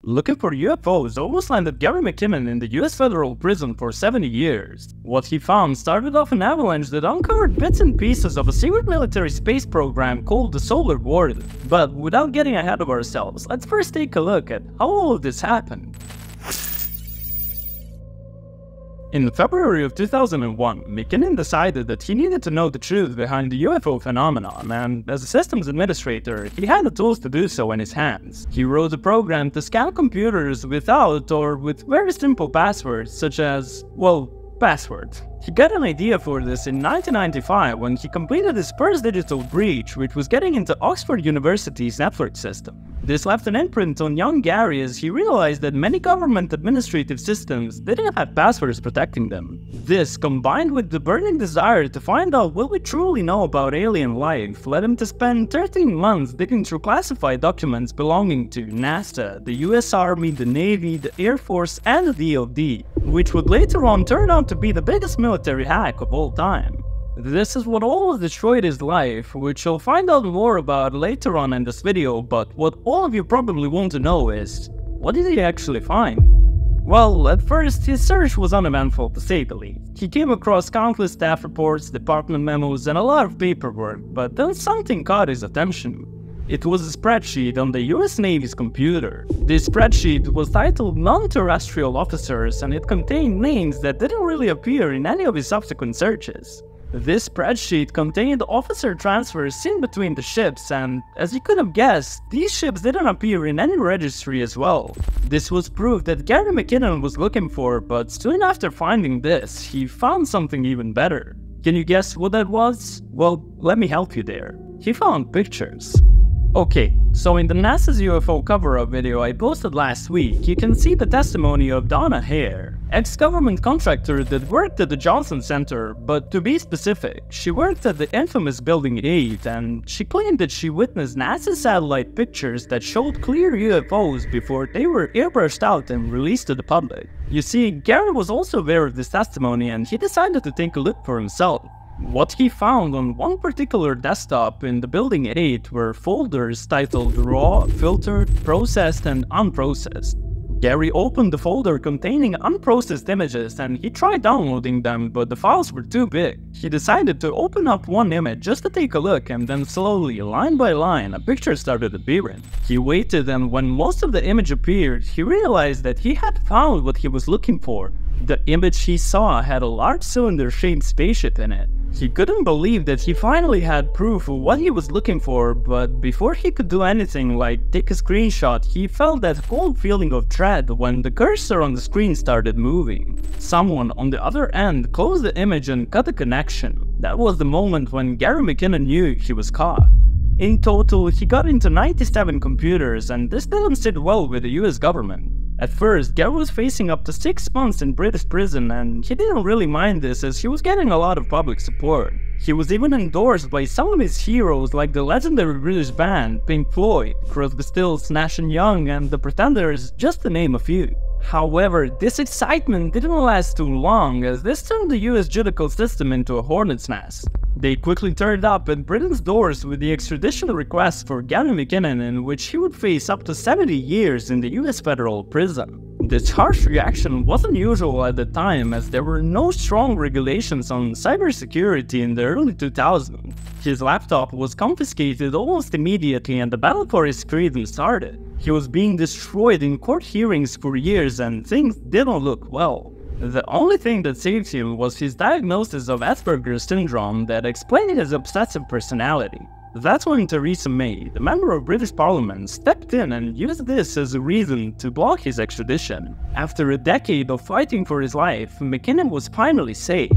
Looking for UFOs almost landed Gary McKinnon in the US federal prison for 70 years. What he found started off an avalanche that uncovered bits and pieces of a secret military space program called the Solar Warden. But without getting ahead of ourselves, let's first take a look at how all of this happened. In February of 2001, McKinnon decided that he needed to know the truth behind the UFO phenomenon, and as a systems administrator, he had the tools to do so in his hands. He wrote a program to scan computers without or with very simple passwords, such as, well, passwords. He got an idea for this in 1995 when he completed his first digital breach, which was getting into Oxford University's network system. This left an imprint on young Gary as he realized that many government administrative systems didn't have passwords protecting them. This, combined with the burning desire to find out what we truly know about alien life, led him to spend 13 months digging through classified documents belonging to NASA, the US Army, the Navy, the Air Force, and the DoD, which would later on turn out to be the biggest military hack of all time. This is what almost destroyed his life, which you'll find out more about later on in this video, but what all of you probably want to know is, what did he actually find? Well, at first, his search was uneventful to say the least. He came across countless staff reports, department memos, and a lot of paperwork, but then something caught his attention. It was a spreadsheet on the US Navy's computer. This spreadsheet was titled Non-terrestrial officers, and it contained names that didn't really appear in any of his subsequent searches. This spreadsheet contained officer transfers seen between the ships, and as you could have guessed, these ships didn't appear in any registry as well. This was proof that Gary McKinnon was looking for, but soon after finding this, he found something even better. Can you guess what that was? Well, let me help you there. He found pictures. Okay, so in the NASA's UFO cover-up video I posted last week, you can see the testimony of Donna Hare, ex-government contractor that worked at the Johnson Center, but to be specific, she worked at the infamous Building 8, and she claimed that she witnessed NASA satellite pictures that showed clear UFOs before they were airbrushed out and released to the public. You see, Gary was also aware of this testimony and he decided to take a look for himself. What he found on one particular desktop in the Building 8 were folders titled Raw, Filtered, Processed, and Unprocessed. Gary opened the folder containing unprocessed images and he tried downloading them, but the files were too big. He decided to open up one image just to take a look, and then slowly, line by line, a picture started appearing. He waited, and when most of the image appeared, he realized that he had found what he was looking for. The image he saw had a large cylinder-shaped spaceship in it. He couldn't believe that he finally had proof of what he was looking for, but before he could do anything like take a screenshot, he felt that cold feeling of dread when the cursor on the screen started moving. Someone on the other end closed the image and cut the connection. That was the moment when Gary McKinnon knew he was caught. In total, he got into 97 computers, and this didn't sit well with the US government. At first, Gary was facing up to 6 months in British prison, and he didn't really mind this as he was getting a lot of public support. He was even endorsed by some of his heroes like the legendary British band Pink Floyd, Crosby, Stills, Nash & Young, and The Pretenders, just to name a few. However, this excitement didn't last too long, as this turned the US judicial system into a hornet's nest. They quickly turned up at Britain's doors with the extradition request for Gary McKinnon, in which he would face up to 70 years in the US federal prison. This harsh reaction wasn't usual at the time, as there were no strong regulations on cybersecurity in the early 2000s. His laptop was confiscated almost immediately and the battle for his freedom started. He was being destroyed in court hearings for years and things didn't look well. The only thing that saved him was his diagnosis of Asperger's syndrome that explained his obsessive personality. That's when Theresa May, the member of British Parliament, stepped in and used this as a reason to block his extradition. After a decade of fighting for his life, McKinnon was finally saved.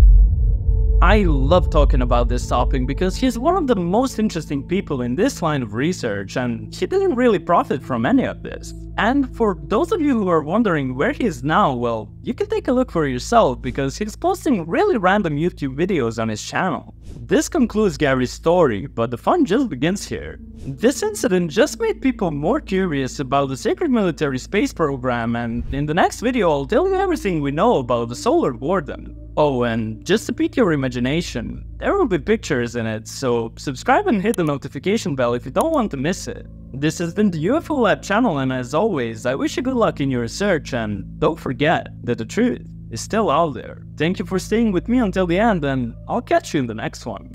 I love talking about this topic because he's one of the most interesting people in this line of research, and he didn't really profit from any of this. And for those of you who are wondering where he is now, well, you can take a look for yourself because he's posting really random YouTube videos on his channel. This concludes Gary's story, but the fun just begins here. This incident just made people more curious about the secret military space program, and in the next video I'll tell you everything we know about the Solar Warden. Oh, and just to pique your imagination, there will be pictures in it, so subscribe and hit the notification bell if you don't want to miss it. This has been the UFO Lab channel, and as always, I wish you good luck in your research, and don't forget that the truth is still out there. Thank you for staying with me until the end, and I'll catch you in the next one.